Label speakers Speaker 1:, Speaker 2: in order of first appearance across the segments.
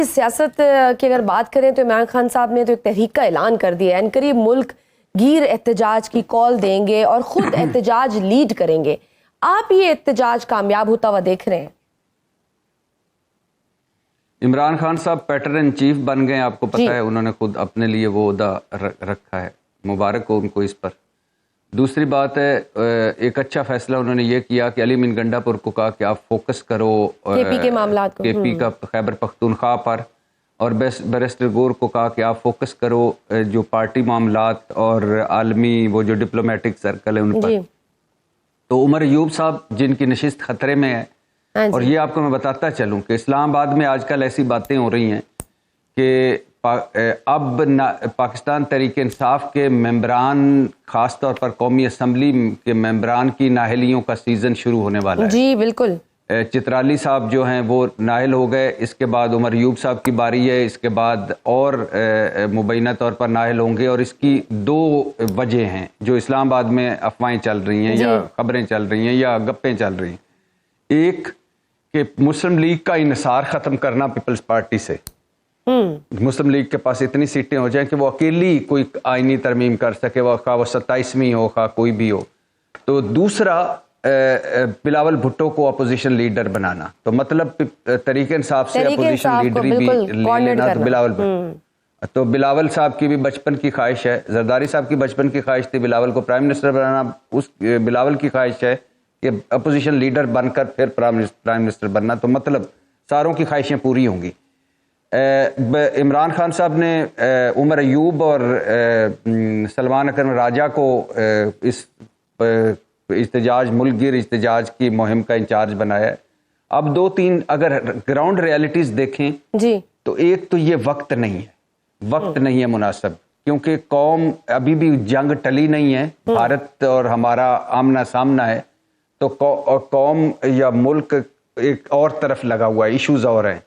Speaker 1: سیاست کی اگر بات کریں تو عمران خان صاحب نے تو ایک تحریک کا اعلان کر دیا ہے، قریب ملک گیر احتجاج کی کال دیں گے اور خود احتجاج لیڈ کریں گے. آپ یہ احتجاج کامیاب ہوتا ہوا دیکھ رہے ہیں؟
Speaker 2: عمران خان صاحب پیٹرن ان چیف بن گئے، آپ کو پتہ ہے، انہوں نے خود اپنے لیے وہ عہدہ رکھا ہے، مبارک ہو ان کو اس پر. دوسری بات ہے، ایک اچھا فیصلہ انہوں نے یہ کیا کہ علی مین گنڈا پور کو کہا کہ آپ فوکس کرو
Speaker 1: کے پی کے معاملات کو،
Speaker 2: کے پی کا خیبر پختونخوا پر، اور بیرسٹر گور کو کہا کہ آپ فوکس کرو جو پارٹی معاملات اور عالمی وہ جو ڈپلومیٹک سرکل ہے ان پر. تو عمر ایوب صاحب جن کی نشست خطرے میں ہے، اور یہ آپ کو میں بتاتا چلوں کہ اسلام آباد میں آج کل ایسی باتیں ہو رہی ہیں کہ اب پاکستان تحریک انصاف کے ممبران، خاص طور پر قومی اسمبلی کے ممبران کی نااہلیوں کا سیزن شروع ہونے والا ہے.
Speaker 1: جی بالکل.
Speaker 2: چترالی صاحب جو ہیں وہ نااہل ہو گئے، اس کے بعد عمر ایوب صاحب کی باری ہے، اس کے بعد اور مبینہ طور پر نااہل ہوں گے. اور اس کی دو وجہ ہیں جو اسلام آباد میں افواہیں چل رہی ہیں یا خبریں چل رہی ہیں یا گپیں چل رہی ہیں. ایک کہ مسلم لیگ کا انحصار ختم کرنا پیپلز پارٹی سے، مسلم لیگ کے پاس اتنی سیٹیں ہو جائیں کہ وہ اکیلی کوئی آئینی ترمیم کر سکے، خواہ وہ 27ویں ہو خواہ کوئی بھی ہو. تو دوسرا بلاول بھٹو کو اپوزیشن لیڈر بنانا، تو مطلب تحریک انصاف سے اپوزیشن لیڈری بھی لے لینا. تو بلاول بھٹو، تو بلاول صاحب کی بھی بچپن کی خواہش ہے، زرداری صاحب کی بچپن کی خواہش تھی بلاول کو پرائم منسٹر بنانا، اس بلاول کی خواہش ہے کہ اپوزیشن لیڈر بن کر پھر پرائم منسٹر بننا. تو مطلب ساروں کی خواہشیں پوری ہوں گی. عمران خان صاحب نے عمر ایوب اور سلمان اکرم راجہ کو اس احتجاج، ملک گیر احتجاج کی مہم کا انچارج بنایا ہے. اب دو تین اگر گراؤنڈ ریالٹیز دیکھیں تو ایک تو یہ وقت نہیں ہے مناسب، کیونکہ قوم ابھی بھی جنگ ٹلی نہیں ہے، بھارت اور ہمارا آمنا سامنا ہے. تو قوم یا ملک ایک اور طرف لگا ہوا ہے، ایشوز اور ہیں.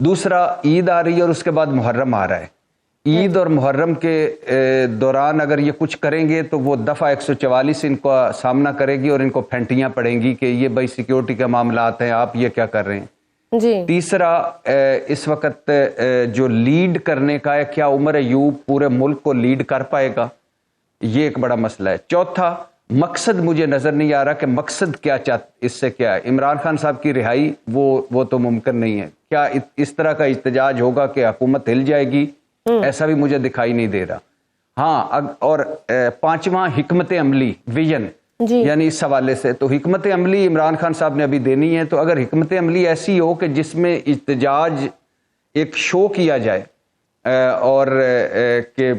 Speaker 2: دوسرا عید آ رہی ہے اور اس کے بعد محرم آ رہا ہے. عید اور محرم کے دوران اگر یہ کچھ کریں گے تو وہ دفعہ 144 ان کا سامنا کرے گی اور ان کو پھینٹیاں پڑیں گی کہ یہ بھائی سیکیورٹی کے معاملات ہیں، آپ یہ کیا کر رہے ہیں. تیسرا اس وقت جو لیڈ کرنے کا ہے، کیا عمر ایوب پورے ملک کو لیڈ کر پائے گا، یہ ایک بڑا مسئلہ ہے. چوتھا، مقصد مجھے نظر نہیں آ رہا کہ مقصد کیا اس سے کیا ہے. عمران خان صاحب کی رہائی وہ تو ممکن نہیں ہے. کیا اس طرح کا احتجاج ہوگا کہ حکومت ہل جائے گی؟ ایسا بھی مجھے دکھائی نہیں دے رہا. ہاں، اور پانچواں حکمت عملی، ویژن، یعنی اس حوالے سے تو حکمت عملی عمران خان صاحب نے ابھی دینی ہے. تو اگر حکمت عملی ایسی ہو کہ جس میں احتجاج ایک شو کیا جائے اور کہ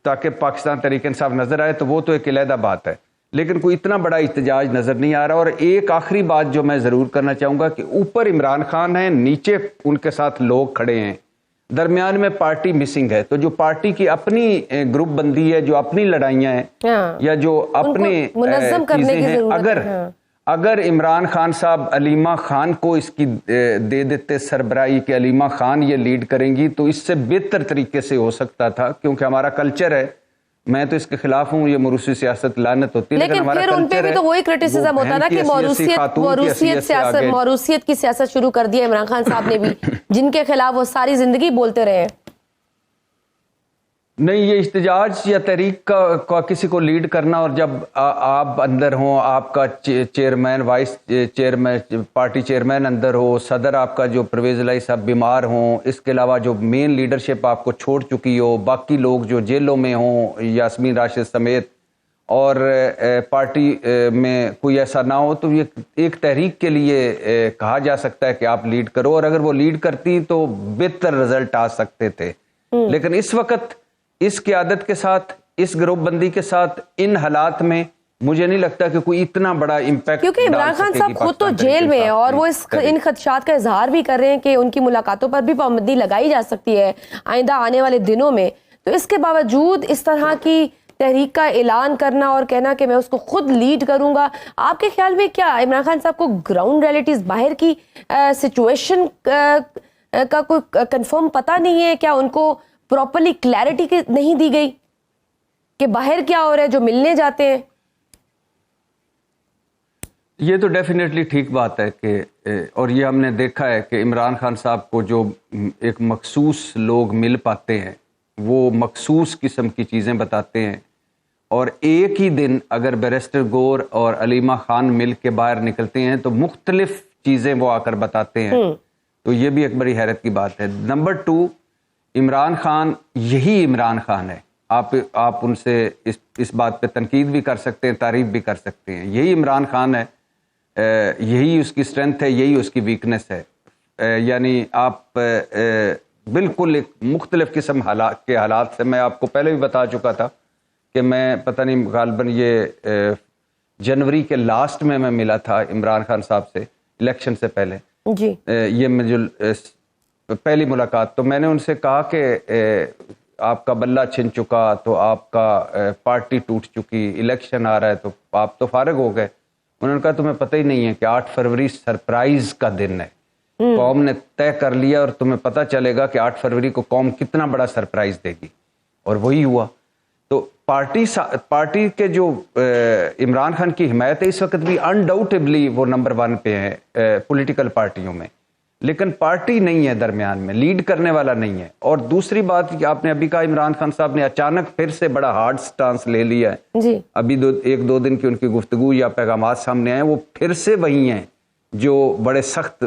Speaker 2: تاکہ پاکستان تحریک انصاف نظر آئے، تو وہ تو ایک علیحدہ بات ہے. لیکن کوئی اتنا بڑا احتجاج نظر نہیں آ رہا. اور ایک آخری بات جو میں ضرور کرنا چاہوں گا کہ اوپر عمران خان ہیں، نیچے ان کے ساتھ لوگ کھڑے ہیں، درمیان میں پارٹی مسنگ ہے. تو جو پارٹی کی اپنی گروپ بندی ہے، جو اپنی لڑائیاں ہیں یا جو اپنے چیزیں ہیں، اگر عمران خان صاحب علیمہ خان کو اس کی دے دیتے سربراہی کہ علیمہ خان یہ لیڈ کریں گی، تو اس سے بہتر طریقے سے ہو سکتا تھا. کیونکہ ہمارا کلچر ہے، میں تو اس کے خلاف ہوں، یہ موروثی سیاست لعنت ہوتی ہے،
Speaker 1: لیکن پھر ان پہ بھی تو وہی کرٹیسزم ہوتا ہے نا کہ موروثیت کی سیاست شروع کر دی ہے عمران خان صاحب نے بھی، جن کے خلاف وہ ساری زندگی بولتے رہے ہیں.
Speaker 2: نہیں، یہ احتجاج یا تحریک کا کسی کو لیڈ کرنا، اور جب آپ اندر ہوں، آپ کا chairman, vice chairman, party chairman اندر ہو، صدر آپ کا جو پرویز الہی صاحب بیمار ہوں، اس کے علاوہ جو مین لیڈرشپ آپ کو چھوڑ چکی ہو، باقی لوگ جو جیلوں میں ہوں، یاسمین راشد سمیت، اور پارٹی میں کوئی ایسا نہ ہو، تو یہ ایک تحریک کے لیے کہا جا سکتا ہے کہ آپ لیڈ کرو. اور اگر وہ لیڈ کرتی تو بہتر رزلٹ آ سکتے تھے. لیکن اس وقت اس قیادت کے ساتھ، اس گروپ بندی کے ساتھ، ان حالات میں مجھے نہیں لگتا کہ کوئی اتنا بڑا امپیکٹ،
Speaker 1: کیونکہ عمران خان صاحب خود تو جیل میں ہیں اور وہ ان خدشات کا اظہار بھی کر رہے ہیں کہ ان کی ملاقاتوں پر بھی پابندی لگائی جا سکتی ہے آئندہ آنے والے دنوں میں. تو اس کے باوجود اس طرح کی تحریک کا اعلان کرنا اور کہنا کہ میں اس کو خود لیڈ کروں گا، آپ کے خیال میں کیا عمران خان صاحب کو گراؤنڈ ریالٹیز، باہر کی سچویشن کا کوئی کنفرم پتہ نہیں ہے؟ کیا ان کو پراپرلی کلیئرٹی نہیں دی گئی کہ باہر کیا ہو رہا ہے جو ملنے جاتے ہیں؟
Speaker 2: یہ تو ڈیفینیٹلی ٹھیک بات ہے کہ اور یہ ہم نے دیکھا ہے کہ عمران خان صاحب کو جو ایک مخصوص لوگ مل پاتے ہیں وہ مخصوص قسم کی چیزیں بتاتے ہیں، اور ایک ہی دن اگر بیرسٹر گور اور علیمہ خان مل کے باہر نکلتے ہیں تو مختلف چیزیں وہ آ کر بتاتے ہیں، تو یہ بھی ایک بڑی حیرت کی بات ہے۔ نمبر 2، عمران خان یہی عمران خان ہے، آپ ان سے اس بات پہ تنقید بھی کر سکتے ہیں، تعریف بھی کر سکتے ہیں، یہی عمران خان ہے، یہی اس کی اسٹرینتھ ہے، یہی اس کی ویکنس ہے۔ یعنی آپ بالکل ایک مختلف قسم کے حالات سے، میں آپ کو پہلے بھی بتا چکا تھا کہ میں پتہ نہیں غالباً یہ جنوری کے لاسٹ میں ملا تھا عمران خان صاحب سے الیکشن سے پہلے
Speaker 1: جی،
Speaker 2: یہ مجھے پہلی ملاقات، تو میں نے ان سے کہا کہ آپ کا بلہ چھن چکا، تو آپ کا پارٹی ٹوٹ چکی، الیکشن آ رہا ہے تو آپ تو فارغ ہو گئے۔ انہوں نے کہا تمہیں پتہ ہی نہیں ہے کہ 8 فروری سرپرائز کا دن ہے، قوم نے طے کر لیا اور تمہیں پتہ چلے گا کہ 8 فروری کو قوم کتنا بڑا سرپرائز دے گی، اور وہی ہوا۔ تو پارٹی کے جو عمران خان کی حمایت ہے اس وقت بھی انڈاؤٹیبلی وہ نمبر 1 پہ ہیں پولیٹیکل پارٹیوں میں، لیکن پارٹی نہیں ہے درمیان میں، لیڈ کرنے والا نہیں ہے۔ اور دوسری بات کہ آپ نے ابھی کہا عمران خان صاحب نے اچانک پھر سے بڑا ہارڈ سٹانس لے لیا ہے،
Speaker 1: جی،
Speaker 2: ابھی 1-2 دن کی ان کی گفتگو یا پیغامات سامنے آئے، وہ پھر سے وہی ہیں جو بڑے سخت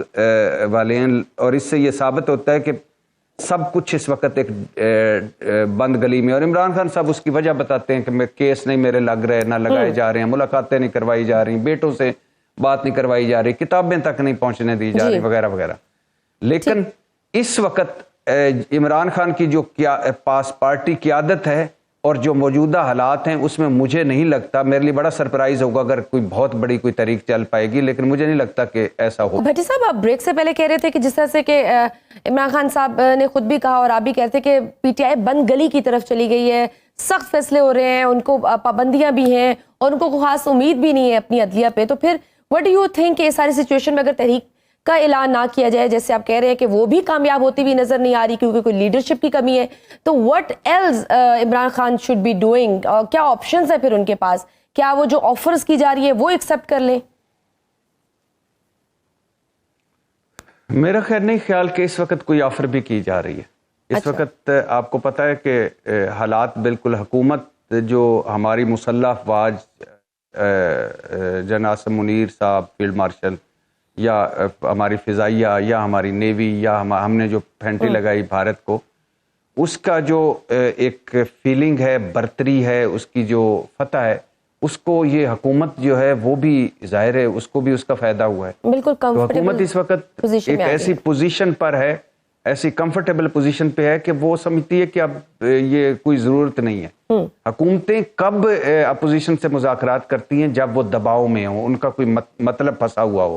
Speaker 2: والے ہیں، اور اس سے یہ ثابت ہوتا ہے کہ سب کچھ اس وقت ایک بند گلی میں، اور عمران خان صاحب اس کی وجہ بتاتے ہیں کہ میں کیس نہیں میرے لگ رہے، نہ لگائے جا رہے ہیں، ملاقاتیں نہیں کروائی جا رہی، بیٹوں سے بات نہیں کروائی جا رہی، کتابیں تک نہیں پہنچنے دی جا رہی، وغیرہ وغیرہ۔ لیکن اس وقت عمران خان کی جو پاس پارٹی قیادت ہے اور جو موجودہ حالات ہیں اس میں مجھے نہیں لگتا، میرے لیے بڑا سرپرائز ہوگا اگر کوئی بہت بڑی کوئی تحریک چل پائے گی، لیکن مجھے نہیں لگتا کہ ایسا ہو۔
Speaker 1: بھٹی صاحب، آپ بریک سے پہلے کہہ رہے تھے کہ جس طرح سے کہ عمران خان صاحب نے خود بھی کہا اور آپ بھی کہتے کہ پی ٹی آئی بند گلی کی طرف چلی گئی ہے، سخت فیصلے ہو رہے ہیں، ان کو پابندیاں بھی ہیں اور ان کو خاص امید بھی نہیں ہے اپنی عدلیہ پہ، تو پھر وٹ ڈو یو تھنک کہ اس ساری سچویشن میں اگر تحریک کا اعلان نہ کیا جائے، جیسے آپ کہہ رہے ہیں کہ وہ بھی کامیاب ہوتی بھی نظر نہیں آ رہی کیونکہ کوئی لیڈرشپ کی کمی ہے، تو what else Imran Khan should be doing, اور کیا آپشنز ہیں پھر ان کے پاس؟ کیا وہ جو آفرز کی جا رہی ہے وہ ایکسیپٹ کر لیں؟
Speaker 2: میرا خیر نہیں خیال کہ اس وقت کوئی آفر بھی کی جا رہی ہے۔ اس وقت آپ کو پتہ ہے کہ حالات بالکل، حکومت جو ہماری مسلح افواج جنرل عاصم منیر صاحب فیلڈ مارشل، یا ہماری فضائیہ، یا ہماری نیوی، یا ہم نے جو پھینٹی لگائی بھارت کو، اس کا جو ایک فیلنگ ہے، برتری ہے، اس کی جو فتح ہے، اس کو یہ حکومت جو ہے وہ بھی ظاہر ہے اس کو بھی اس کا فائدہ ہوا ہے۔
Speaker 1: بالکل،
Speaker 2: تو حکومت اس وقت ایک ایسی پوزیشن پر ہے، ایسی کمفرٹیبل پوزیشن پہ ہے کہ وہ سمجھتی ہے کہ اب یہ کوئی ضرورت نہیں ہے۔ حکومتیں کب اپوزیشن سے مذاکرات کرتی ہیں؟ جب وہ دباؤ میں ہوں، ان کا کوئی مطلب پھنسا ہوا ہو،